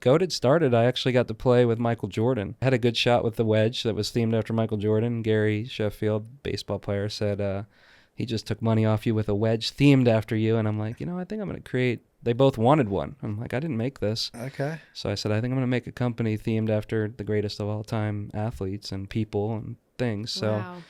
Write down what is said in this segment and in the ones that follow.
Goated started, I actually got to play with Michael Jordan. I had a good shot with the wedge that was themed after Michael Jordan. Gary Sheffield, baseball player, said he just took money off you with a wedge themed after you. And I'm like, I think I'm going to create... They both wanted one. I'm like, I didn't make this. Okay. So I said, I think I'm going to make a company themed after the greatest of all time athletes and people and things. So. Wow.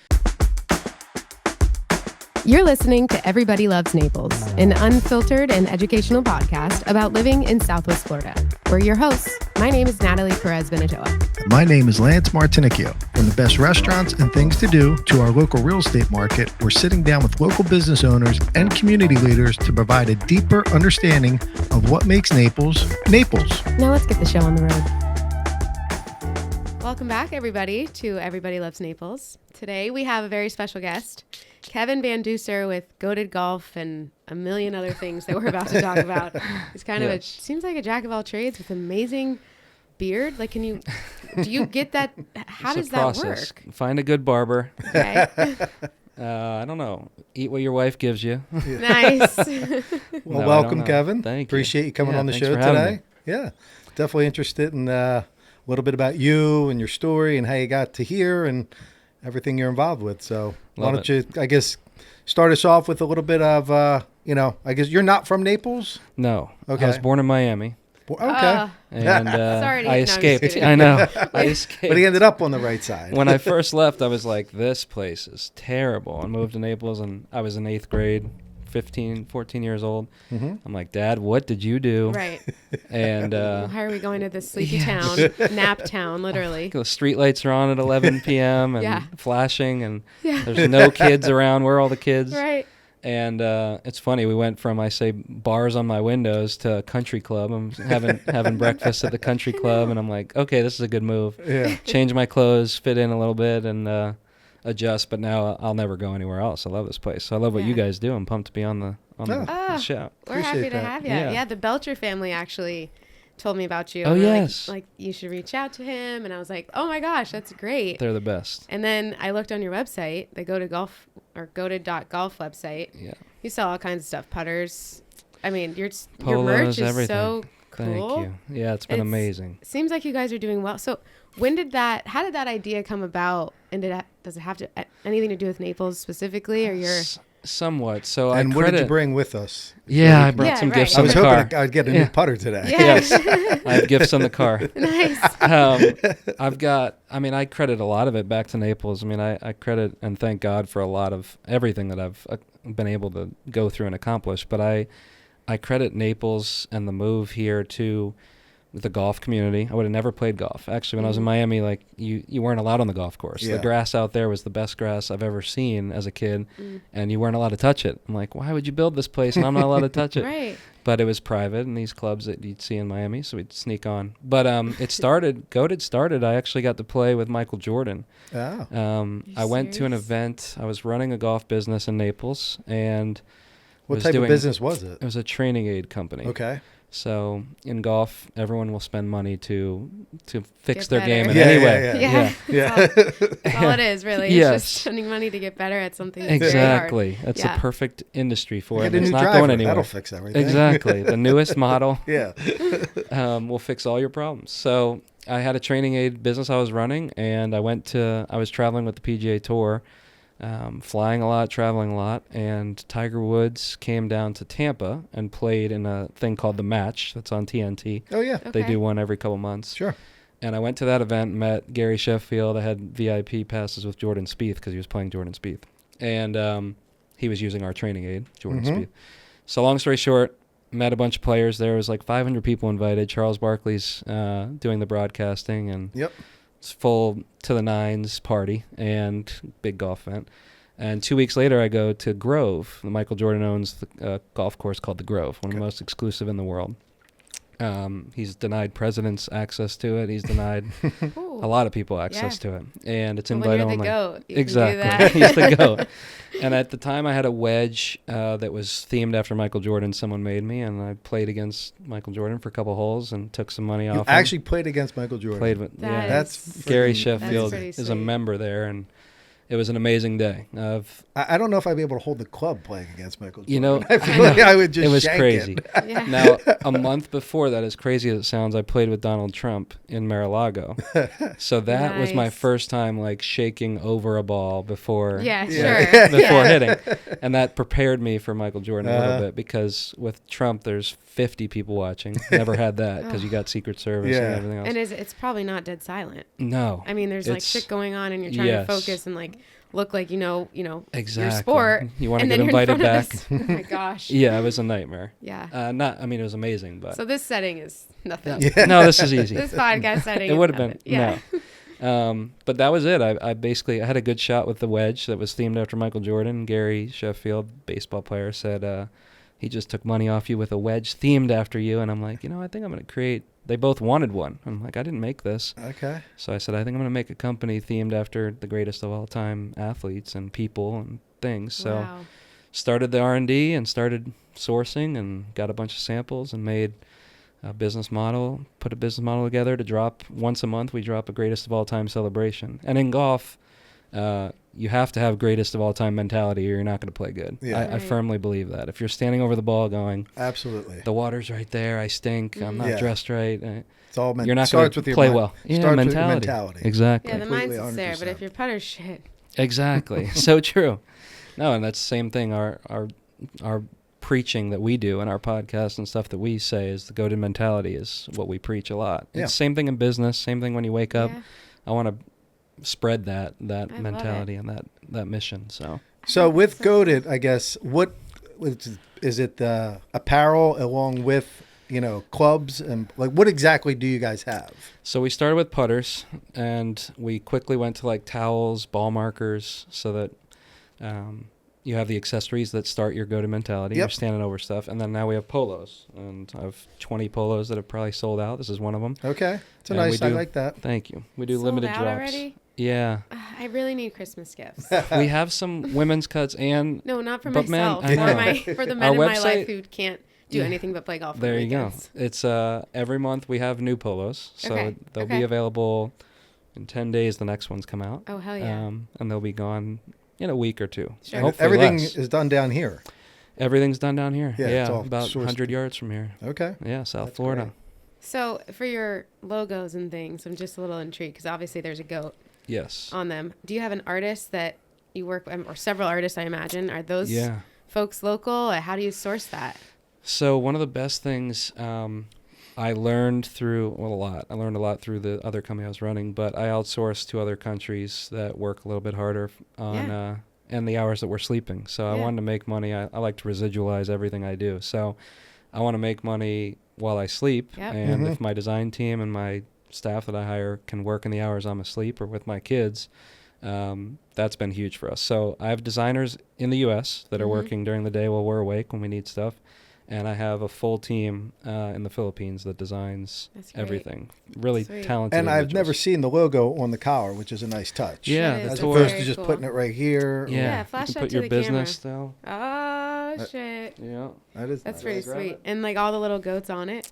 You're listening to Everybody Loves Naples, an unfiltered and educational podcast about living in Southwest Florida. We're your hosts. My name is Natalie Perez-Benatoa. My name is Lance Martinicchio. From the best restaurants and things to do to our local real estate market, we're sitting down with local business owners and community leaders to provide a deeper understanding of what makes Naples, Naples. Now let's get the show on the road. Welcome back, everybody, to Everybody Loves Naples. Today we have a very special guest, Kevin Van Duser with Goated Golf and a million other things that we're about to talk about. He's kind of seems like a jack of all trades with amazing beard. Like, do you get that? How does that work? Find a good barber. Okay. I don't know. Eat what your wife gives you. Nice. Well, welcome, Kevin. Thank you. Appreciate you coming on the show today. Yeah, definitely interested in a little bit about you and your story and how you got to here and everything you're involved with. So why don't you, I guess, start us off with a little bit of, I guess you're not from Naples? No. Okay. I was born in Miami. Okay. And Sorry I escaped. I know. I escaped. But he ended up on the right side. When I first left, I was like, this place is terrible. I moved to Naples, and I was in 8th grade, 14 years old. Mm-hmm. I'm like, Dad, what did you do? Right. And why are we going to this sleepy town, nap town, literally? The street lights are on at 11 p.m. and flashing, and Yeah. there's no kids around. Where are all the kids? Right. And it's funny. We went from, I say, bars on my windows to a country club. I'm having breakfast at the country club, and I'm like, okay, this is a good move. Yeah. Change my clothes, fit in a little bit, and adjust. But now I'll never go anywhere else. I love this place. So I love what you guys do. I'm pumped to be on the show. We're happy to have you. Yeah, the Belcher family actually told me about you. Oh, and yes. Like you should reach out to him. And I was like, oh my gosh, that's great. They're the best. And then I looked on your website, the goated.golf website. Yeah. You sell all kinds of stuff, putters. I mean, your Polos, merch is everything. so cool. Thank you. Yeah, it's been amazing. Seems like you guys are doing well. So how did that idea come about? And does it have anything to do with Naples specifically, or your... Somewhat. So and what did you bring with us? Yeah, I brought some gifts I on was the car. hoping I'd get a new putter today. Yeah. Yes, I have gifts on the car. Nice. I credit a lot of it back to Naples. I mean, I credit and thank God for a lot of everything that I've been able to go through and accomplish. But I credit Naples and the move here to the golf community. I would have never played golf. Actually, when I was in Miami, like you weren't allowed on the golf course. Yeah. The grass out there was the best grass I've ever seen as a kid, and you weren't allowed to touch it. I'm like, why would you build this place and I'm not allowed to touch it? Right. But it was private in these clubs that you'd see in Miami, so we'd sneak on. But Goated started, I actually got to play with Michael Jordan. Oh. I went to an event. I was running a golf business in Naples, and What type of business was it? It was a training aid company. Okay. So in golf, everyone will spend money to fix Get their better. game in Yeah, any yeah, way. yeah. That's all it is, really. Yes. It's just spending money to get better at something that's Exactly. very hard. That's a perfect industry for Get it. a It's new not driver. going anywhere. That'll fix everything. Exactly. The newest model Yeah. will fix all your problems. So I had a training aid business I was running, and I was traveling with the PGA Tour, flying a lot, traveling a lot, and Tiger Woods came down to Tampa and played in a thing called The Match that's on TNT. Oh, yeah. Okay. They do one every couple months. Sure. And I went to that event, met Gary Sheffield. I had VIP passes with Jordan Spieth because he was playing Jordan Spieth. And he was using our training aid, Jordan Spieth. So long story short, met a bunch of players there. It was like 500 people invited. Charles Barkley's doing the broadcasting, and it's full to the nines party and big golf event. And 2 weeks later, I go to Grove. Michael Jordan owns the golf course called the Grove, one of the most exclusive in the world. He's denied presidents access to it. He's denied a lot of people access to it. And it's invite only. When you're the goat, you exactly. can do that. He's the goat. And at the time, I had a wedge that was themed after Michael Jordan. Someone made me, and I played against Michael Jordan for a couple holes and took some money off him. Actually played against Michael Jordan. Played with, That yeah. is Gary pretty Sheffield sweet. is a member there, and it was an amazing day. I don't know if I'd be able to hold the club playing against Michael Jordan. You know, I feel like I would just it was shank crazy. it. Yeah. Now, a month before that, as crazy as it sounds, I played with Donald Trump in Mar-a-Lago. So that was my Nice. first time like shaking over a ball before Yeah, Yeah. sure. before Yeah. hitting. And that prepared me for Michael Jordan a little Uh-huh. bit, because with Trump, there's 50 people watching. Never had that because you got Secret Service Yeah. and everything else. And it's probably not dead silent. No. I mean, there's like It's- shit going on, and you're trying yes. to focus and like look like your Exactly. sport. You want to and get then you're in invited front of back. this- Oh my gosh. Yeah, it was a nightmare. Yeah. It was amazing, but So this setting is nothing. Yeah. no, this is easy. This podcast setting. It is would have been nothing. Yeah. no. But that was it. I basically had a good shot with the wedge that was themed after Michael Jordan. Gary Sheffield, baseball player, said he just took money off you with a wedge themed after you. And I'm like, I think I'm going to create. They both wanted one. I'm like, I didn't make this. Okay. So I said, I think I'm going to make a company themed after the greatest of all time athletes and people and things. So Wow. started the R&D and started sourcing and got a bunch of samples and made a business model, put a business model together to drop once a month. We drop a greatest of all time celebration. And in golf, you have to have greatest of all time mentality or you're not going to play good. Yeah. I Right. firmly believe that. If you're standing over the ball going, Absolutely. the water's right there, I stink, I'm not Yeah. dressed right, It's all you're not going starts to with your play mind. well. Yeah, Starts with your mentality. mentality. Exactly. Yeah, the Completely, mindset's there, but 100%. if your putter's shit. Exactly. So true. No, and that's the same thing. Our preaching that we do in our podcast and stuff that we say is the go-to mentality is what we preach a lot. Yeah. It's same thing in business, same thing when you wake up. Yeah. I want to spread that love mentality and that mission. So So with So- Goated, I guess, what is it? The apparel along with clubs, and like what exactly do you guys have? So we started with putters, and we quickly went to like towels, ball markers, so that you have the accessories that start your go-to mentality. You're Yep. standing over stuff, and then now we have polos, and I have 20 polos that have probably sold out. This is one of them. Okay, it's a And we nice. I do- like that. Thank you. We do Sold limited out drops. already? Yeah, I really need Christmas gifts. we have some women's cuts, and No, not for But man, myself. I know. For the Our men in my website- life who can't do Yeah. anything but play golf. on there the you go. weekends. It's every month we have new polos, so Okay, they'll okay. be available in 10 days. The next ones come out. Oh hell yeah! And they'll be gone in a week or two. Sure. And Hopefully everything less. is done down here. Everything's done down here. Yeah, it's all about sourced. 100 yards from here. Okay. Yeah, South That's Florida. great. So for your logos and things, I'm just a little intrigued because obviously there's a goat Yes. on them. Do you have an artist that you work with, or several artists? I imagine are those Yeah. folks local? Or how do you source that? So one of the best things I learned through, well, a lot. I learned a lot through the other company I was running, but I outsourced to other countries that work a little bit harder on Yeah. and the hours that we're sleeping. So I Yeah. wanted to make money. I like to residualize everything I do. So I want to make money while I sleep. Yep. And Mhm. if my design team and my staff that I hire can work in the hours I'm asleep or with my kids, that's been huge for us. So I have designers in the U.S. that are Mhm. working during the day while we're awake when we need stuff. And I have a full team in the Philippines that designs That's great. everything. Really Sweet. talented And I've individuals. never seen the logo on the collar, which is a nice touch. Yeah, That is, the As that's tour. opposed very to just cool. putting it right here. Yeah, Yeah, you flash can that put to your the business though. Oh shit! Yeah, That is That's nice. pretty grab sweet. it? And like all the little goats on it.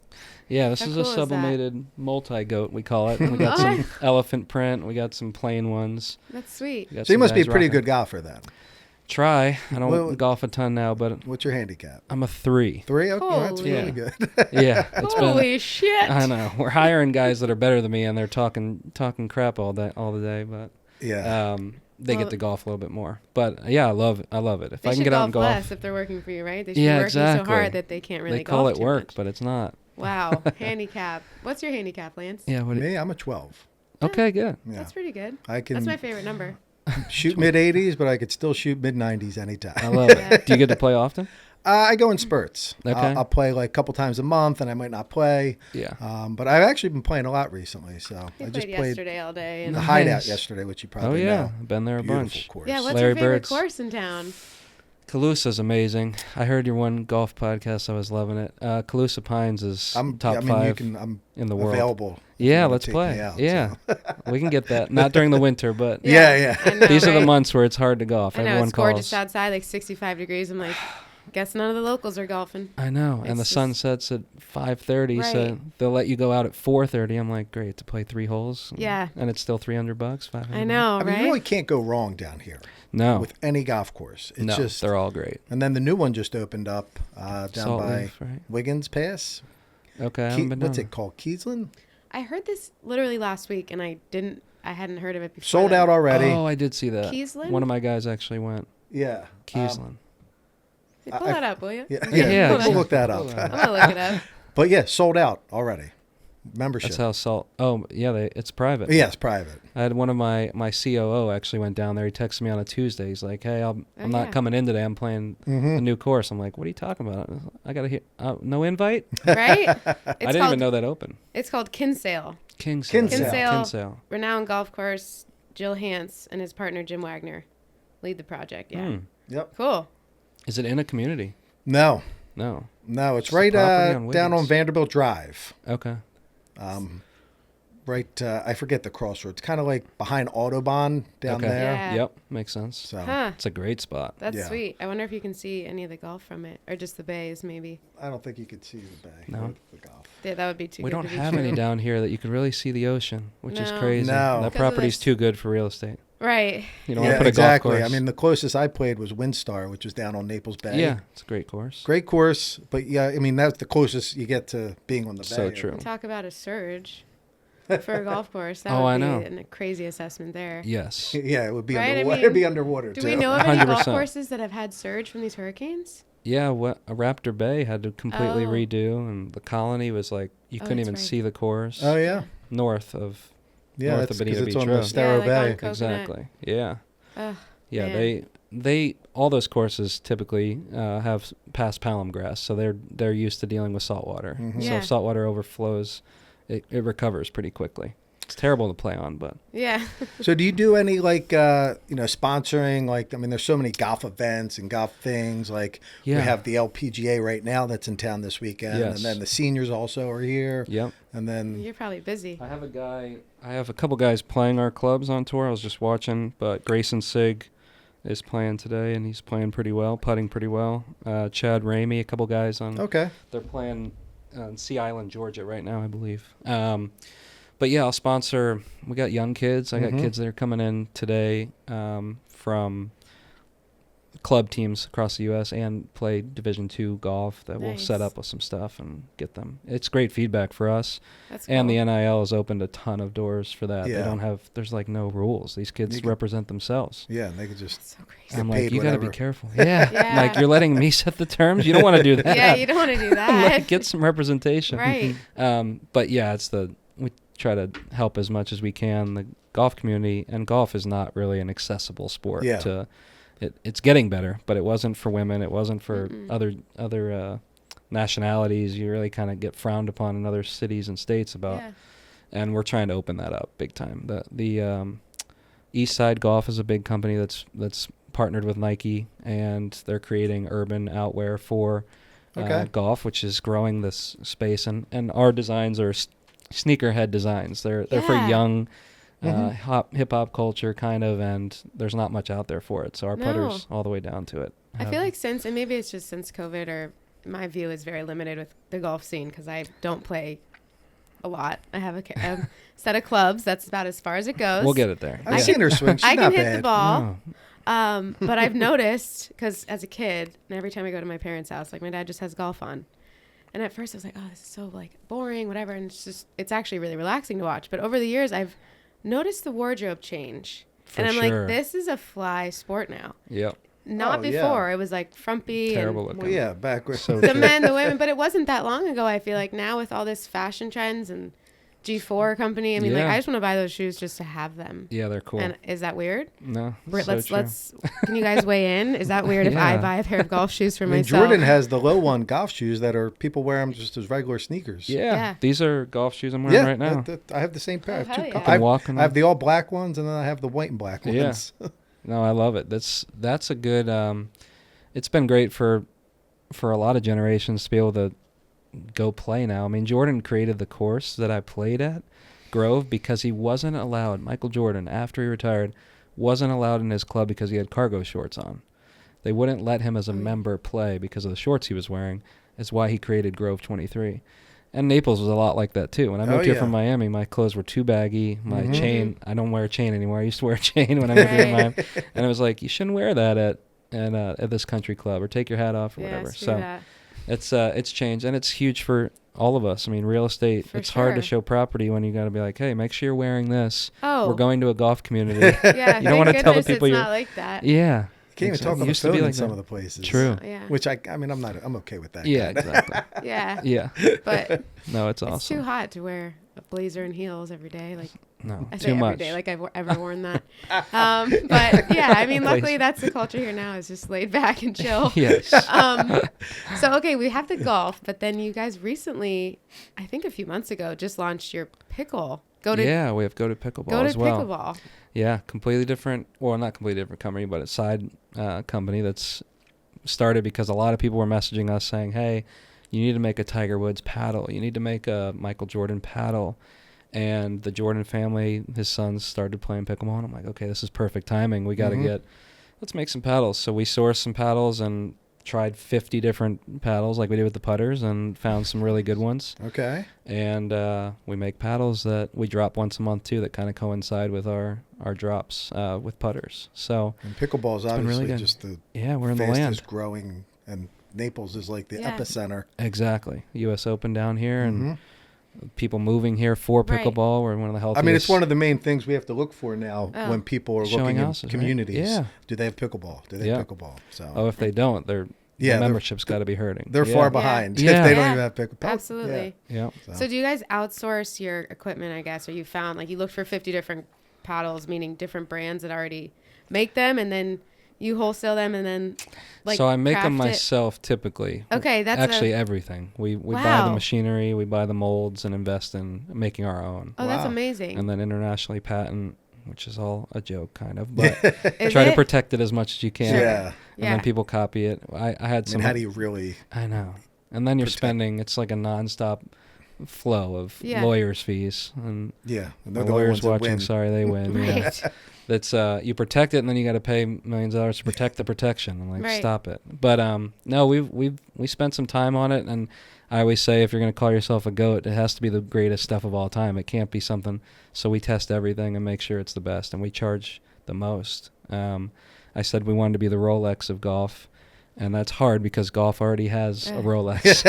yeah. This How is cool a is that? sublimated multi-goat. We call it. We got some elephant print. We got some plain ones. That's sweet. We got So you some must be a guys pretty rocking. good golfer then. Try. I don't Well- golf a ton now, but What's your handicap? I'm a 3. 3? Okay, well, that's Holy. really good. Yeah, it's been. Holy shit! I know we're hiring guys that are better than me, and they're talking crap all the day, but Yeah. they Well, get to golf a little bit more. But yeah, I love it. If They I can should get out and golf, less if they're working for you, right? They should Yeah, be working so exactly. hard that they can't really they call golf it too work, much. but it's not. Wow, handicap. What's your handicap, Lance? Yeah. What? Me, I'm a 12. Okay, good. Yeah. That's pretty good. I That's can my favorite number. shoot mid 80s, but I could still shoot mid 90s anytime. I love Yeah. it. Do you get to play often? I go in spurts. Okay. I'll play like a couple times a month, and I might not play. Yeah. But I've actually been playing a lot recently. So I I played just played yesterday all day. the And Hideout Nice. yesterday, which you Oh probably yeah, know. been there a Beautiful bunch. course. yeah, what's Larry your favorite Bird's. course in town? Calusa's amazing. I heard your one golf podcast. I was loving it. Calusa Pines is top I mean, 5 you can, I'm in the world. available. if you Yeah, wanna let's take play. me out, Yeah, so. we can get that. Not during the winter, but Yeah, yeah. I know, these are the right? months where it's hard to golf. I know Everyone it's gorgeous calls. outside, like 65 degrees. I'm like, Guess none of the locals are golfing. I know. And the sun sets at 5:30, so they'll let you go out at 4:30. I'm like, great, to play 3 holes. Yeah. And it's still $300, $500. I know, I mean, right? you really can't go wrong down here. No. With any golf course. It's No, just, they're all great. and then the new one just opened up down Salt by Leaf, right? Wiggins Pass. Okay, I haven't been What's down it called? Keysland? I heard this literally last week, and I hadn't heard of it before. Sold out already. Oh, I did see that. Keysland? One of my guys actually went. Yeah. Keysland. Hey, pull that up, will you? Yeah, Yeah, we'll look that up. I'm gonna look it up. But yeah, sold out already. Membership. That's how Salt. Oh, yeah, it's private. Yeah, it's private. I had one of my COO actually went down there. He texted me on a Tuesday. He's like, "Hey, I'm not coming in today. I'm playing a new course." I'm like, "What are you talking about? I gotta hear. No invite." Right? I didn't even know that opened. It's called Kinsale. Kinsale. Renowned golf course. Jill Hance and his partner Jim Wagner lead the project. Yeah. Yep. Cool. Is it in a community? No, It's it's right down on Vanderbilt Drive. Okay. Right, I forget the crossroads. Kind of like behind Autobahn down there. Yeah. Yep, makes sense. So It's a great spot. That's sweet. I wonder if you can see any of the golf from it, or just the bays, maybe. I don't think you could see the bay. No. The golf. Yeah, that would be too. We good don't to be have true. any down here that you could really see the ocean, which is No. crazy. No. That Because of property's this. too good for real estate. Right. You don't want to put a exactly. golf course. I mean, the closest I played was Windstar, which was down on Naples Bay. Yeah, it's a great course. Great course, but yeah, I mean that's the closest you get to being on the bay. So true. Talk about a surge for a golf course. That Oh, would I be know. a crazy assessment there. Yes. Yeah, it would be Right? I underwater. mean, It'd be underwater Do too. we know of any golf 100%. courses that have had surge from these hurricanes? Yeah, a Raptor Bay had to completely Oh. redo, and the Colony was like, you couldn't that's even right. see the course. Oh yeah, North of yeah. North That's of because Bonita it's Beach on the Road. Staro like on Bay. Coconut. Exactly. Yeah. Ugh, Yeah, man. they all those courses typically have past palm grass, so they're used to dealing with salt water. Mhm. So Yeah. if salt water overflows, it recovers pretty quickly. It's terrible to play on, but Yeah. So do you do any like sponsoring? Like I mean, there's so many golf events and golf things. Like we Yeah. have the LPGA right now that's in town this weekend, Yes. and then the seniors also are here. yep. And then You're probably busy. I have a couple guys playing our clubs on tour. I was just watching, but Grayson Sig is playing today, and he's playing pretty well, putting pretty well. Chad Ramey, a couple guys on. okay, They're playing on Sea Island, Georgia right now, I believe. But yeah, I'll sponsor. We got young kids. I got kids that are coming in today from club teams across the U.S. and play Division II golf that we'll set Nice. up with some stuff and get them. It's great feedback for us. That's cool. And the NIL has opened a ton of doors for that. Yeah. They don't have, there's like no rules. These kids You can- represent themselves. yeah, and they could just so crazy. get I'm paid like, you got to be whatever. careful. Yeah. Yeah. Like, you're letting me set the terms? You don't want to do that. Yeah, you don't want to do that. Like, get some representation. Right. But yeah, we try to help as much as we can the golf community, and golf is not really an accessible sport. Yeah. It's getting better, but it wasn't for women. It wasn't for Mm-mm. other nationalities. You really kind of get frowned upon in other cities and states about, Yeah. and we're trying to open that up big time. The East Side Golf is a big company that's partnered with Nike, and they're creating urban outwear for Okay. golf, which is growing this space. And our designs are sneakerhead designs. They're for Yeah. young hip hop culture kind of, and there's not much out there for it. So our No. putters all the way down to it. I feel like and maybe it's just since COVID, or my view is very limited with the golf scene because I don't play a lot. I have a set of clubs. That's about as far as it goes. We'll get it there. I've seen her swing. She's I not can hit bad. the ball. Oh. But I've noticed, because as a kid, and every time I go to my parents' house, like my dad just has golf on. And at first I was like, oh, this is so like boring, whatever. And it's actually really relaxing to watch. But over the years, I've noticed the wardrobe change. For and I'm sure. like, this is a fly sport now. Yep. Not Oh, yeah. before. It was like frumpy. Terrible And looking. Well, yeah, backwards. So the true. men, the women. But it wasn't that long ago, I feel like. Now with all this fashion trends and G4 company, I mean, like, Yeah. I just want to buy those shoes just to have them. Yeah, they're cool. And is that weird? No, Let's so true. Can you guys weigh in? Is that weird if I Yeah. buy a pair of golf shoes for I mean, myself? Jordan has the low one golf shoes that are people wear them just as regular sneakers. Yeah. Yeah. These are golf shoes I'm wearing right now. I have the same pair. I have Oh, two hell yeah. couple. Been walking I have the all black ones, and then I have the white and black Yeah. ones. No, I love it. That's a good. It's been great for a lot of generations to be able to go play now. I mean, Jordan created the course that I played at, Grove, because he wasn't allowed. Michael Jordan, after he retired, wasn't allowed in his club because he had cargo shorts on. they wouldn't let him as a member play because of the shorts he was wearing. Is why he created Grove 23. And Naples was a lot like that too. When I moved here from Miami, my clothes were too baggy. My chain, I don't wear a chain anymore. I used to wear a chain when I moved here to Miami. And it was like, you shouldn't wear that at this country club, or take your hat off, or whatever. So it's changed, and it's huge for all of us. I mean, real estate, it's hard to show property when you got to be like, hey, make sure you're wearing this. Oh. We're going to a golf community. Yeah, you don't want to tell the people it's not like that. Yeah. You can't even talk on the phone in some of the places. True. Yeah. Which I'm okay with that. Yeah, exactly. Yeah. But no, it's awesome. It's too hot to wear a blazer and heels every day. Like, no, I say too much. every day, like I've ever worn that. But yeah, I mean, luckily that's the culture here now, is just laid back and chill. Yes. So, okay, we have the golf, but then you guys recently, I think a few months ago, just launched your pickle. We have Go to Pickleball as well. Pickleball. Yeah, completely different. Well, not completely different company, but a side company that's started because a lot of people were messaging us saying, hey, you need to make a Tiger Woods paddle. You need to make a Michael Jordan paddle. And the Jordan family, his sons, started playing pickleball. And I'm like, okay, this is perfect timing. We got to let's make some paddles. So we sourced some paddles and tried 50 different paddles like we did with the putters, and found some really good ones. Okay. And we make paddles that we drop once a month too, that kind of coincide with our drops with putters. So and pickleball is obviously really just the we're in the land. Fastest growing, and Naples is like the epicenter. Exactly. U.S. Open down here, and people moving here for pickleball. We're one of the healthiest. I mean, it's one of the main things we have to look for now when people are looking at communities. Right? Yeah. Do they have pickleball? Do they have pickleball? So. If they don't, the membership's got to be hurting. They're far behind if they don't even have pickleball. Absolutely. Yeah. So do you guys outsource your equipment, I guess, or you found, like, you looked for 50 different paddles, meaning different brands that already make them, and then you wholesale them, and then so I make them myself typically. Okay, that's actually everything. We buy the machinery, we buy the molds, and invest in making our own. Oh, that's amazing. And then internationally patent, which is all a joke kind of, but try to protect it as much as you can. Yeah. And then people copy it. I had some. And how do you really? I know. And then you're spending. It's like a nonstop flow of lawyers' fees, and and the lawyers watching. Sorry, they win. Right. Yeah. That's you protect it, and then you got to pay millions of dollars to protect the protection. I'm like, stop it. But no, we spent some time on it, and I always say, if you're going to call yourself a goat, it has to be the greatest stuff of all time. It can't be something. So we test everything and make sure it's the best, and we charge the most. I said we wanted to be the Rolex of golf. And that's hard because golf already has a Rolex.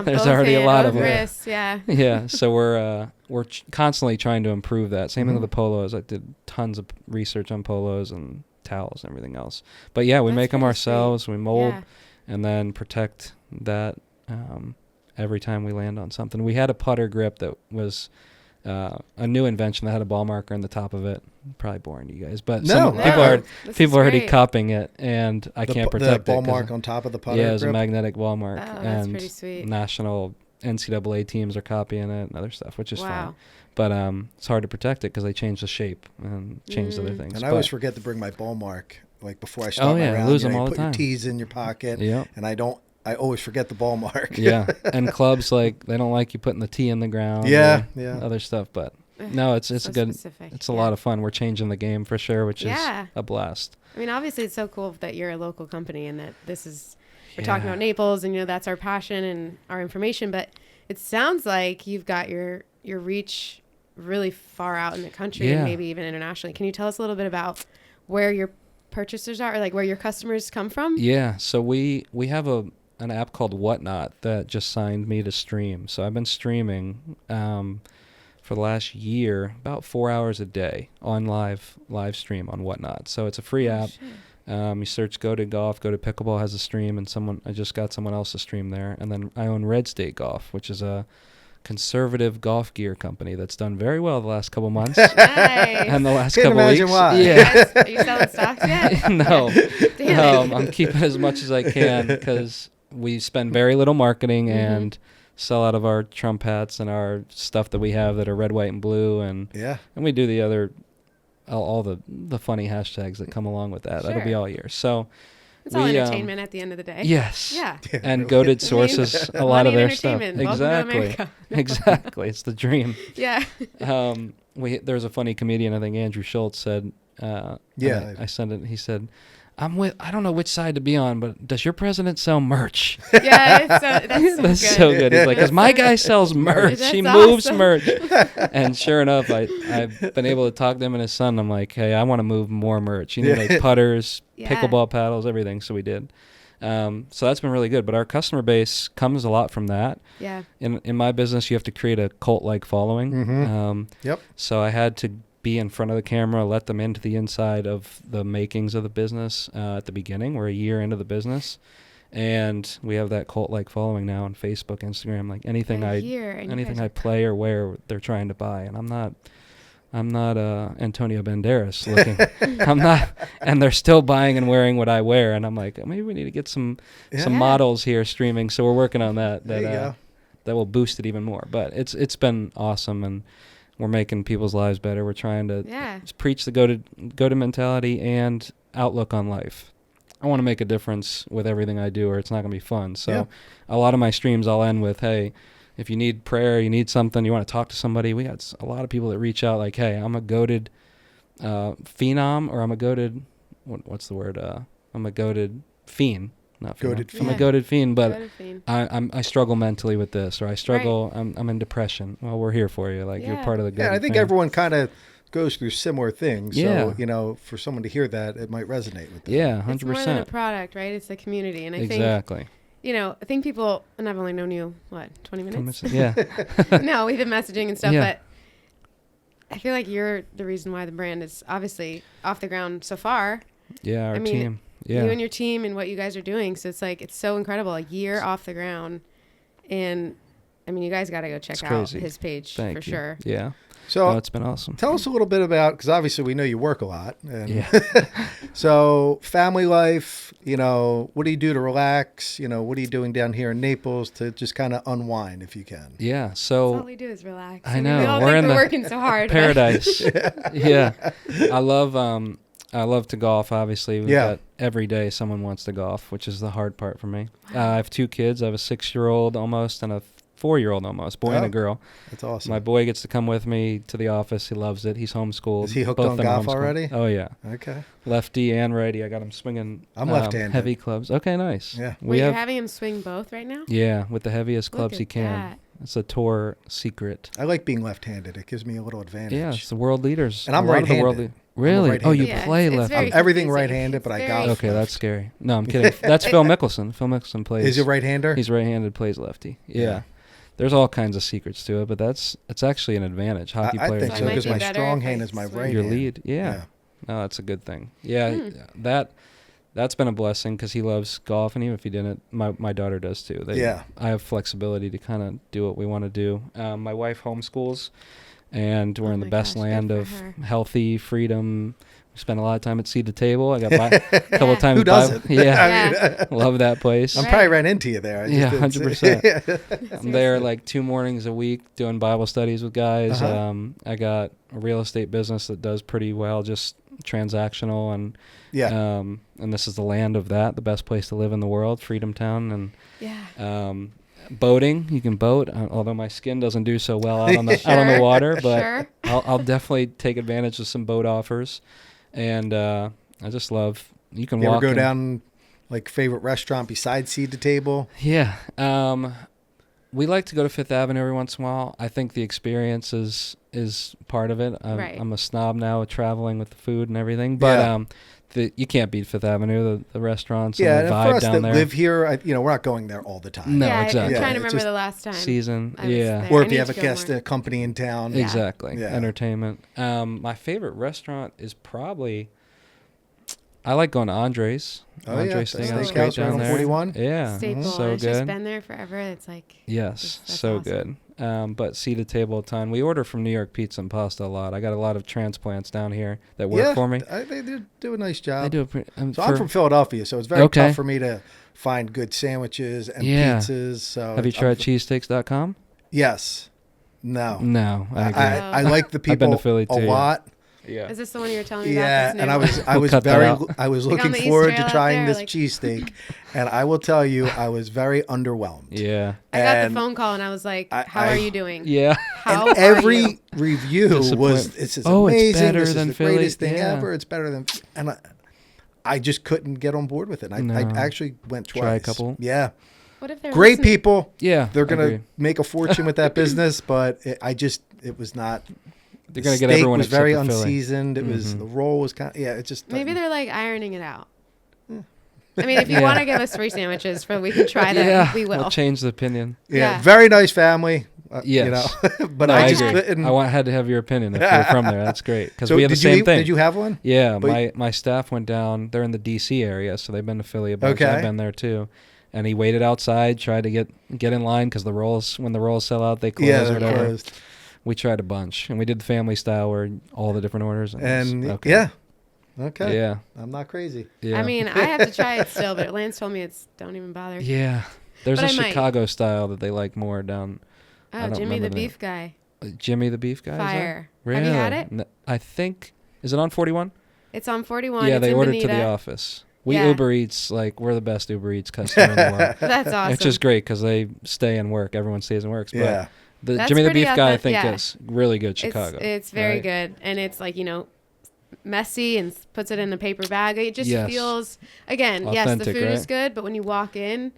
There's already a lot of them. Wrists, yeah. So we're constantly trying to improve that. Same thing with the polos. I did tons of research on polos and towels and everything else. But yeah, we make them ourselves. We mold and then protect that every time we land on something. We had a putter grip that was a new invention that had a ball marker on the top of it. Probably boring to you guys, but people are already copying it, and I can't protect the ball mark on top of the putter. Yeah, it's a magnetic ball mark, and that's pretty sweet. National NCAA teams are copying it and other stuff, which is fine. But it's hard to protect it because they change the shape and change other things. And I always forget to bring my ball mark like before I start my round. Lose them all the time. Put your tees in your pocket, and I always forget the ball mark. And clubs, like, they don't like you putting the tee in the ground. Other stuff, but no, it's so good. Specific. It's a lot of fun. We're changing the game for sure, which is a blast. I mean, obviously, it's so cool that you're a local company and that we're talking about Naples, and that's our passion and our information. But it sounds like you've got your reach really far out in the country and maybe even internationally. Can you tell us a little bit about where your purchasers are, or like where your customers come from? Yeah, so we have an app called Whatnot that just signed me to stream. So I've been streaming for the last year, about 4 hours a day on live stream on Whatnot. So it's a free app. You search Go to Golf, Go to Pickleball has a stream, and I just got someone else to stream there. And then I own Red State Golf, which is a conservative golf gear company that's done very well the last couple months. Nice. And the last couple weeks. Why. Yeah. Are you selling stocks yet? No. I'm keeping as much as I can because we spend very little marketing and sell out of our Trump hats and our stuff that we have that are red, white, and blue, and we do the other all the funny hashtags that come along with that. That'll be all year. So it's all entertainment at the end of the day. Yes. Yeah. And Goated sources a lot of their stuff. Exactly. Exactly. It's the dream. Yeah. There's a funny comedian, I think Andrew Schultz said. I sent it. He said, I don't know which side to be on, but does your president sell merch? Yeah, that's That's good. so good. He's like, because my guy sells merch. That's He moves awesome. merch. And sure enough, I've been able to talk to him and his son. I'm like, hey, I want to move more merch. You need like putters, Yeah. pickleball paddles, everything. So we did. So that's been really good. But our customer base comes a lot from that. Yeah. In my business, you have to create a cult-like following. Mm-hmm. Yep. So I had to be in front of the camera, let them into the inside of the makings of the business at the beginning. We're a year into the business. And we have that cult-like following now on Facebook, Instagram, like anything I play or wear, they're trying to buy. And I'm not Antonio Banderas looking. I'm not, and they're still buying and wearing what I wear. And I'm like, maybe we need to get some models here streaming. So we're working on that. That will boost it even more. But it's been awesome, and we're making people's lives better. We're trying to preach the go to mentality and outlook on life. I want to make a difference with everything I do, or it's not going to be fun. So a lot of my streams I'll end with, hey, if you need prayer, you need something, you want to talk to somebody, we got a lot of people that reach out like, hey, I'm a goated phenom, or I'm a goated, what's the word? I'm a goated fiend. Not Goated fiend. I'm a goated fiend, but fiend. I struggle mentally with this, or I struggle, I'm in depression. Well, we're here for you. Like, you're part of the goated I think family. everyone kind of goes through similar things. Yeah. So, for someone to hear that, it might resonate with them. Yeah, 100%. It's more than a product, right? It's the community. And I Exactly. think, I think people, and I've only known you, 20 minutes? Yeah. No, we've been messaging and stuff, Yeah. but I feel like you're the reason why the brand is obviously off the ground so far. Yeah, our team. Yeah. You and your team and what you guys are doing. So it's like, it's so incredible. A year off the ground. And I mean, you guys got to go check out his page for sure. Yeah. So it's been awesome. Tell us a little bit about, because obviously we know you work a lot. And so family life, what do you do to relax? What are you doing down here in Naples to just kind of unwind if you can? Yeah. So all we do is relax. I know. We all We're think in we're the working so hard. paradise. Yeah. I love to golf, obviously. We've got every day someone wants to golf, which is the hard part for me. I have 2 kids. I have a 6-year-old almost and a 4-year-old almost, boy and a girl. That's awesome. My boy gets to come with me to the office. He loves it. He's homeschooled. Is he hooked Both on them golf homeschooled. already? Oh, yeah. Okay. Lefty and righty. I got him swinging I'm left-handed. heavy clubs. Okay, nice. Yeah. You're having him swing both right now? Yeah, with the heaviest clubs Look he at can. that. It's a tour secret. I like being left-handed. It gives me a little advantage. Yeah, it's the world leaders. And I'm A lot of the right-handed. Really? right-handed. Oh, you Yeah, play it's left. very Everything confusing. right-handed, but I It's golf. very- Okay, that's scary. No, I'm kidding. That's Phil Mickelson. Phil Mickelson plays. Is he a right-hander? He's right-handed, plays lefty. Yeah. There's all kinds of secrets to it, but it's actually an advantage. Hockey I players. think so, might because be my better strong if I hand is my swing. right Your hand. lead. Yeah. No, that's a good thing. Yeah, that's been a blessing because he loves golf, and even if he didn't, my daughter does too. I have flexibility to kind of do what we want to do. My wife homeschools, and we're in the best land of healthy freedom. We spend a lot of time at Seed to Table. I got a couple of times. Who doesn't? Yeah. Love that place. I'm probably ran into you there. 100%. I'm there like 2 mornings a week doing Bible studies with guys. I got a real estate business that does pretty well, just transactional, and this is the land of that, the best place to live in the world, Freedom Town, and boating. You can boat, although my skin doesn't do so well out on the water, but I'll definitely take advantage of some boat offers. And I just love, you can walk. Ever go down, like, favorite restaurant besides Seed to Table? Yeah. We like to go to Fifth Avenue every once in a while. I think the experience is part of it. I'm a snob now with traveling with the food and everything, but you can't beat Fifth Avenue, the restaurants and the vibe for us down that there. live here, we're not going there all the time. No, exactly. I'm trying to remember the last time. Season, I was there. Or I if you need have a to go guest more. company in town. Exactly. Yeah. Entertainment. My favorite restaurant is probably, I like going to Andre's. Oh, Andre's yeah. Steakhouse The is great steakhouse down right on there. 41? Yeah. Staple. So It's just good. been there forever. It's like, Yes, that's so awesome. good. But Seed to Table a ton. We order from New York Pizza and Pasta a lot. I got a lot of transplants down here that work for me. They do a nice job. I do. I'm from Philadelphia, so it's very Okay. tough for me to find good sandwiches and Yeah. pizzas. So Have you tried cheesesteaks.com? Yes. No. No, I agree. I like the I've been people to Philly a too, lot. Yeah. is this the one you were telling me about? Yeah, that's new? and I We'll cut that out. I was Like on looking the East forward Trail to out trying there, this like- cheesesteak, and I will tell you, I was very underwhelmed. Yeah. I got and the phone call and I was like, I- how are you doing? Yeah. How And are every you? review was, Disappointment. "This is Oh, it's amazing. better This is than the Philly." greatest thing Yeah. ever. It's better than." And I just couldn't get on board with it. I actually went twice. Try a couple. Yeah. What if they're Great people. Yeah. They're going to make a fortune with that business, but it was not. They're going to get everyone was very except for Philly. unseasoned. It was, the roll was kind of, it just. Maybe they're like ironing it out. I mean, if you want to give us free sandwiches, we can try that. We will. We'll change the opinion. Yeah. Very nice family. Yes. But I just couldn't. I had to have your opinion if you're from there. That's great. Because we have the same thing. Did you have one? Yeah. My staff went down. They're in the D.C. area, so they've been to Philly a bunch. Okay. I've been there too. And he waited outside, tried to get in line because when the rolls sell out, they close or whatever. Closed. We tried a bunch. And we did the family style where all the different orders. Okay. Yeah. I'm not crazy. Yeah. I mean, I have to try it still, but Lance told me don't even bother. Yeah. There's a Chicago style that they like more down. Oh, Jimmy the Beef Guy. Jimmy the Beef Guy? Fire. Really? Have you had it? No, I think. Is it on 41? It's on 41. Yeah, it's they ordered Bonita. to the office. We Uber Eats, we're the best Uber Eats customer in the world. That's awesome. Which is great because they stay and work. Everyone stays and works. Yeah. But That's Jimmy the Beef Guy, I think, yeah. is really good Chicago. It's very good. And it's messy and puts it in a paper bag. It just feels, again, authentic, the food is right? good, but when you walk in,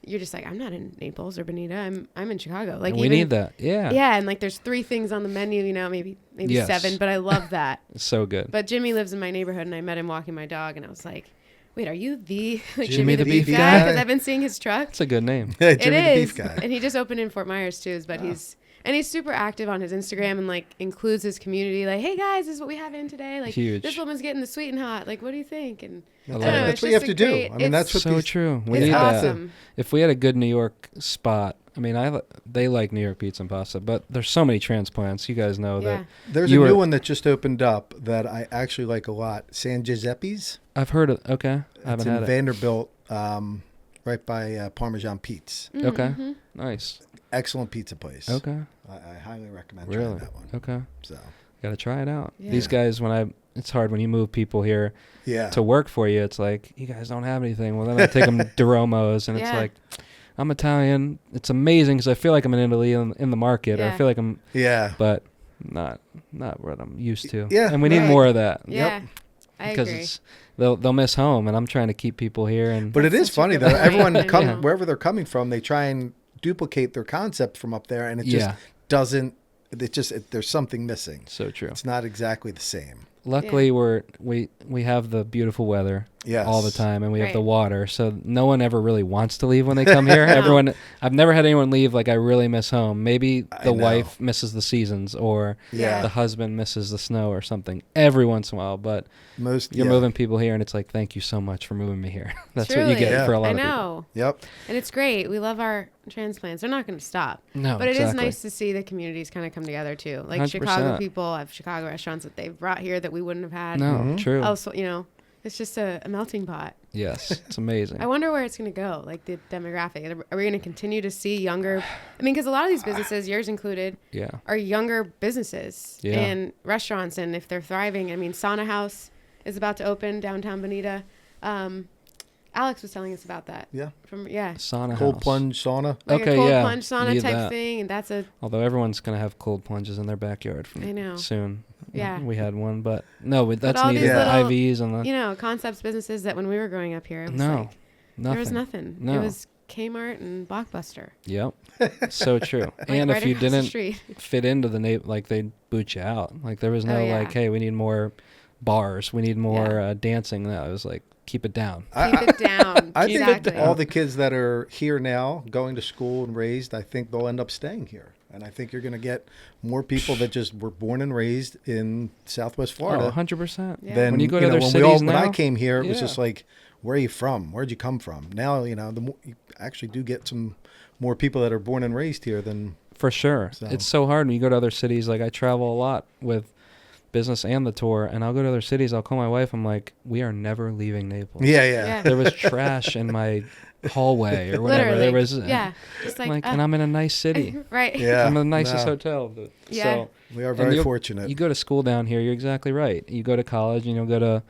you're just like, I'm not in Naples or Bonita. I'm in Chicago. Like, we need that. Yeah. Yeah, and there's 3 things on the menu, maybe 7, but I love that. It's so good. But Jimmy lives in my neighborhood, and I met him walking my dog, and I was like, wait, are you the Jimmy the Beef Guy? Guy? Because I've been seeing his truck. It's a good name. Yeah, Jimmy the is. Beef Guy. And he just opened in Fort Myers too, but he's super active on his Instagram and includes his community. Like, hey guys, this is what we have in today. Like, huge. This woman's getting the sweet and hot. Like, what do you think? And That's what you have to do. I mean, that's what so true. We it's need awesome. that. If we had a good New York spot, I mean, they like New York pizza and pasta, but there's so many transplants. You guys know that. There's a new one that just opened up that I actually like a lot. San Giuseppe's. I've heard it. Okay, I haven't had it. It's in Vanderbilt, right by Parmesan Pete's. Okay, nice. Excellent pizza place. Okay, I highly recommend trying that one. Okay, so gotta try it out. Yeah. These guys, it's hard when you move people here to work for you. It's like, you guys don't have anything. Well, then I take them to Romo's, and it's like, I'm Italian. It's amazing because I feel like I'm in Italy in the market. Yeah. Or I feel like I'm, but not what I'm used to. Yeah, and we need more of that. Yeah, I agree. Because they'll miss home, and I'm trying to keep people here. But it is funny though. Everyone wherever they're coming from, they try and duplicate their concept from up there, and it just doesn't. There's something missing. So true. It's not exactly the same. Luckily, we have the beautiful weather all the time, and we have the water, so no one ever really wants to leave when they come here. I've never had anyone leave like, I really miss home. Maybe the wife misses the seasons, or the husband misses the snow or something every once in a while, but you're moving people here, and it's like, thank you so much for moving me here. That's what you get for a lot of people. Yep. And it's great. We love our transplants. They're not going to stop. No, but it is nice to see the communities kind of come together too. Like 100%. Chicago people have Chicago restaurants that they've brought here that we wouldn't have had. No, true. Also, it's just a melting pot. Yes, it's amazing. I wonder where it's going to go, like the demographic. Are we going to continue to see younger? I mean, because a lot of these businesses, yours included, are younger businesses and restaurants. And if they're thriving, I mean, Sauna House is about to open downtown Bonita. Alex was telling us about that. Yeah. Sauna cold house. Plunge sauna. Like a cold plunge sauna type thing, and that's Although everyone's gonna have cold plunges in their backyard soon. Yeah. We had one, but that's all needed. these little, IVs and the concepts businesses that when we were growing up here, it was nothing. There was nothing. No. It was Kmart and Blockbuster. Yep. So true. And right if you didn't fit into the like, they'd boot you out. Like, there was no hey, we need more bars, we need more dancing. No, it was like, keep it down. Keep it down. I think all the kids that are here now, going to school and raised, I think they'll end up staying here. And I think you're going to get more people that just were born and raised in Southwest Florida. 100%. Yeah. When you go to other cities now, when I came here, it was just like, where are you from? Where'd you come from? Now, you actually do get some more people that are born and raised here than... For sure. So. It's so hard when you go to other cities. Like, I travel a lot with business and the tour, and I'll go to other cities. I'll call my wife. I'm like, we are never leaving Naples. Yeah. There was trash in my hallway or whatever. Literally. There was just like and I'm in a nice city. Right. Yeah. I'm in the nicest hotel. So we are very fortunate. You go to school down here, you're exactly right. You go to college and you'll go to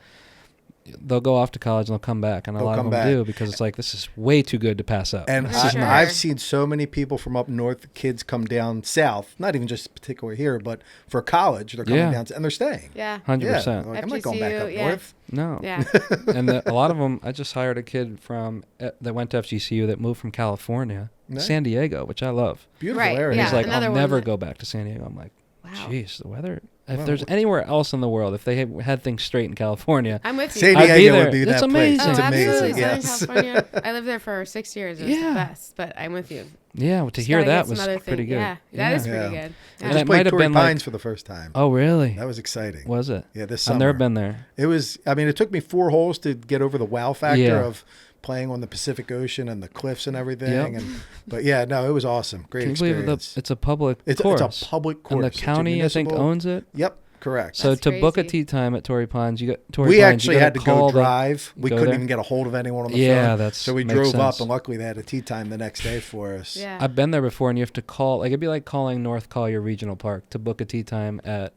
they'll go off to college and they'll come back, and a lot of them do, because it's like, this is way too good to pass up. And I've seen so many people from up north, kids come down south, not even just particularly here, but for college, they're coming down and they're staying. Yeah. 100%. Like, I'm not going back up north. No. Yeah. And a lot of them, I just hired a kid that went to FGCU that moved from California, San Diego, which I love. Beautiful area. He's like, I'll never go back to San Diego. I'm like, jeez, the weather. If there's anywhere else in the world, if they had things straight in California, I'm with you. San Diego would be it's that amazing. place. It's amazing. Yes. California. I lived there for 6 years. It was the best, but I'm with you. Yeah, to hear that was pretty good. Yeah, that is pretty good. I just played Torrey Pines for the first time. Oh, really? That was exciting. Was it? Yeah, this summer. I've never been there. It was, it took me 4 holes to get over the wow factor of playing on the Pacific Ocean and the cliffs and everything. But yeah, no, it was awesome. Great experience. It's a public course. It's a public course. And the county, I think, owns it. Yep. Correct. So to book a tee time at Torrey Pines, we actually had to go drive. We couldn't even get a hold of anyone on the phone. So we drove up, and luckily they had a tee time the next day for us. Yeah. I've been there before, and you have to call. Like, it'd be like calling North Collier Regional Park to book a tee time at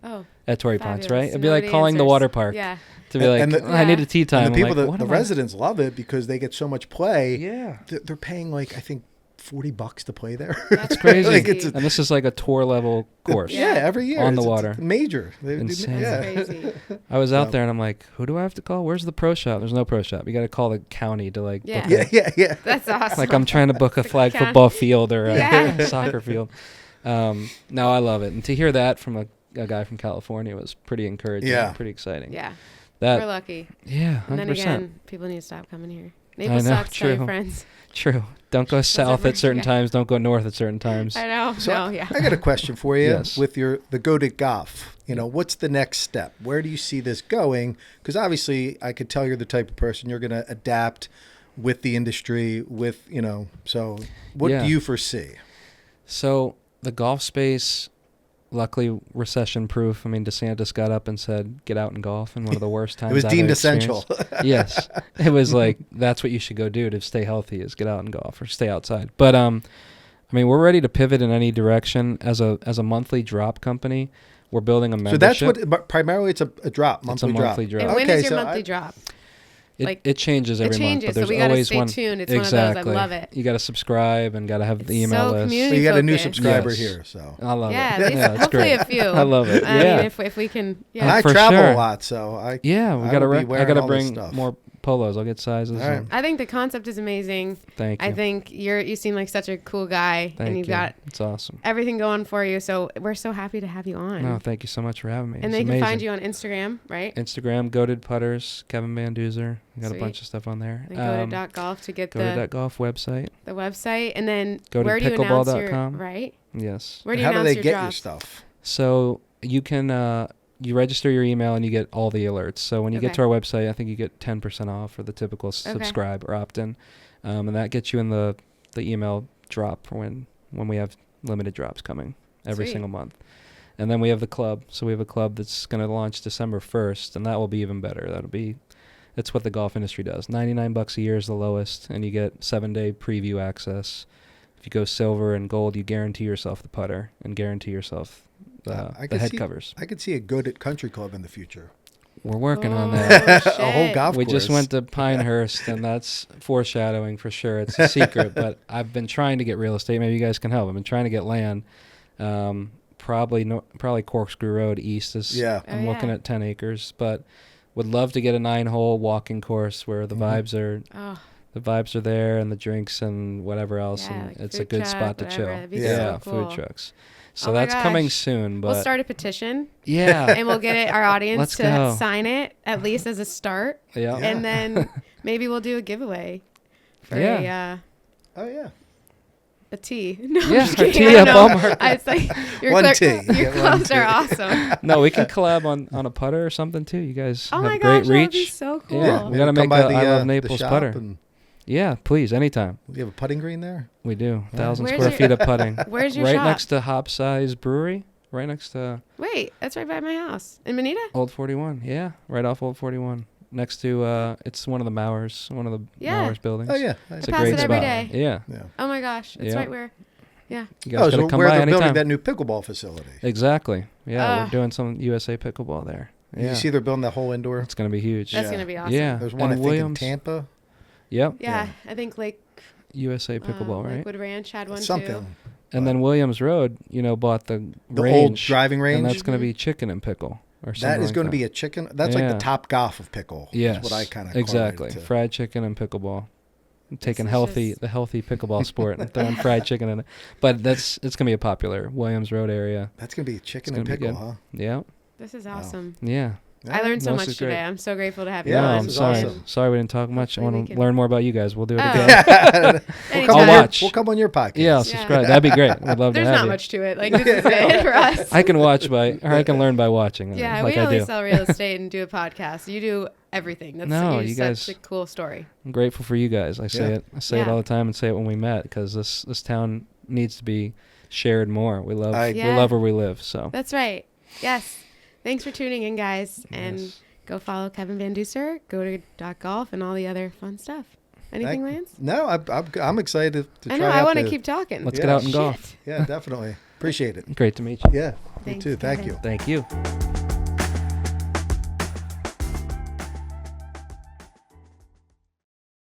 Torrey Pines, right? It'd be like calling the water park. Yeah. To be like, I need a tee time. And the people, the residents love it because they get so much play. Yeah. They're paying I think $40 to play there. That's crazy. And this is like a tour level course. Yeah, every year on the water. It's major. Insane. That's crazy. I was out there and I'm like, who do I have to call? Where's the pro shop? There's no pro shop. You got to call the county to book it. Yeah. That's awesome. Like I'm trying to book a flag football field or a soccer field. No, I love it. And to hear that from a guy from California was pretty encouraging. Yeah. Pretty exciting. Yeah. We're lucky. Yeah, 100%. And then again, people need to stop coming here. Naples sucks, tell your friends. True. Don't go south at certain times. Don't go north at certain times. I know. So I got a question for you. With the Goated Golf. What's the next step? Where do you see this going? Because obviously, I could tell you're the type of person you're going to adapt with the industry. So what do you foresee? So the golf space, luckily recession-proof. DeSantis got up and said, "Get out and golf." In one of the worst times. It was deemed essential. Yes, it was like that's what you should go do to stay healthy is get out and golf or stay outside. But we're ready to pivot in any direction as a monthly drop company. We're building a membership. So that's what primarily it's a drop, monthly drop. And when is your monthly drop? It changes every month, but there's so we gotta always stay one. Tuned. It's exactly. one of those. I love it. You got to subscribe and got to have the email list. So you got a new subscriber here. So I love it. Yeah, hopefully a few. I love it. If we can. Yeah. And I travel a lot, so I gotta bring more polos. I'll get sizes. Right. I think the concept is amazing. Thank you. I think you seem like such a cool guy, and you've got it's awesome. Everything going for you. So we're so happy to have you on. No, thank you so much for having me. And they can find you on Instagram, right? Instagram, Goated Putters, Kevin Van Duser. We got a bunch of stuff on there. Goated.golf to get Goated.golf website. The website, and then where do you announce your right? Yes. Where do you announce your drops? How do they get your stuff? So you can. You register your email and you get all the alerts. So when you get to our website, I think you get 10% off for the typical subscribe or opt-in. And that gets you in the email drop for when we have limited drops coming every single month. And then we have the club. So we have a club that's going to launch December 1st, and that will be even better. That's what the golf industry does. $99 a year is the lowest, and you get 7-day preview access. If you go silver and gold, you guarantee yourself the putter and guarantee yourself the head covers. I could see a Goated Country Club in the future. We're working on that. A whole golf course. We just went to Pinehurst, and that's foreshadowing for sure. It's a secret, but I've been trying to get real estate. Maybe you guys can help. I've been trying to get land. Probably Corkscrew Road East is. Yeah. I'm looking at 10 acres, but would love to get a 9-hole walking course where the vibes are. Oh. The vibes are there, and the drinks and whatever else, and like it's a good spot to chill. So cool. Food trucks. So that's coming soon. But we'll start a petition. Yeah. And we'll get our audience to sign it, at least as a start. Yeah. And then maybe we'll do a giveaway for a tea. No, a tea at Walmart. It's like your clothes are awesome. No, we can collab on a putter or something too. You guys have great reach. That would be so cool. Yeah, we gotta make I Love Naples putter. Yeah, please, anytime. Do you have a putting green there? We do. 1,000 square feet of putting. Where's your shop? Right next to Hop Size Brewery. Right next to... Wait, that's right by my house. In Bonita? Old 41, yeah. Right off Old 41. Next to, it's one of the Mowers Mowers buildings. Oh, yeah. It's a pass great it every spot. day. Yeah. Oh, my gosh. It's right where... Yeah. You guys gotta come where by they're anytime. building that new pickleball facility. Exactly. Yeah, we're doing some USA pickleball there. Yeah. You see they're building that whole indoor. It's going to be huge. That's Yeah. gonna be awesome. Yeah. There's one, And I think, Williams. in Tampa. Yep. Yeah, I think USA Pickleball, right? Lakewood Ranch had one Something. too. And then Williams Road, bought the range. Old driving range. And that's going to be chicken and pickle. Or something That is like going to be a chicken. That's like Yeah. the Top Golf of pickle. Yes. Is what I kind of exactly. Fried chicken and pickleball. Taking Delicious. the healthy pickleball sport and throwing fried chicken in it. But it's going to be a popular Williams Road area. That's going to be chicken It's and gonna be pickle, good. huh? Yeah. This is awesome. Yeah. I learned so No, much this is great. today. I'm so grateful to have you Yeah, No, on. I'm this is sorry. awesome. Sorry we didn't talk much. I Hopefully want we to can- learn more about you guys. We'll do it Oh. again. Anytime. I'll watch. We'll come on your podcast. Yeah, I'll subscribe. That'd be great. We'd love There's to have not you. much to it. Like, this is it for us. I can watch I can learn by watching. Yeah, like we I only do. sell real estate and do a podcast. You do everything. That's No, you're you such guys- a cool story. I'm grateful for you guys. I say Yeah. it. I say it Yeah. all the time and say it when we met because this town needs to be shared more. We love Yeah. we love where we live. So That's right. Yes. Thanks for tuning in, guys. And Yes. go follow Kevin Van Duser, go to .golf, and all the other fun stuff. Anything, Lance? No, I'm excited to try I know. out I want to the- keep talking. let's Yeah. get out and Shit. golf. Yeah, definitely. Appreciate it. Great to meet you. Yeah, me Thanks, too. Thank Kevin. you. Thank you.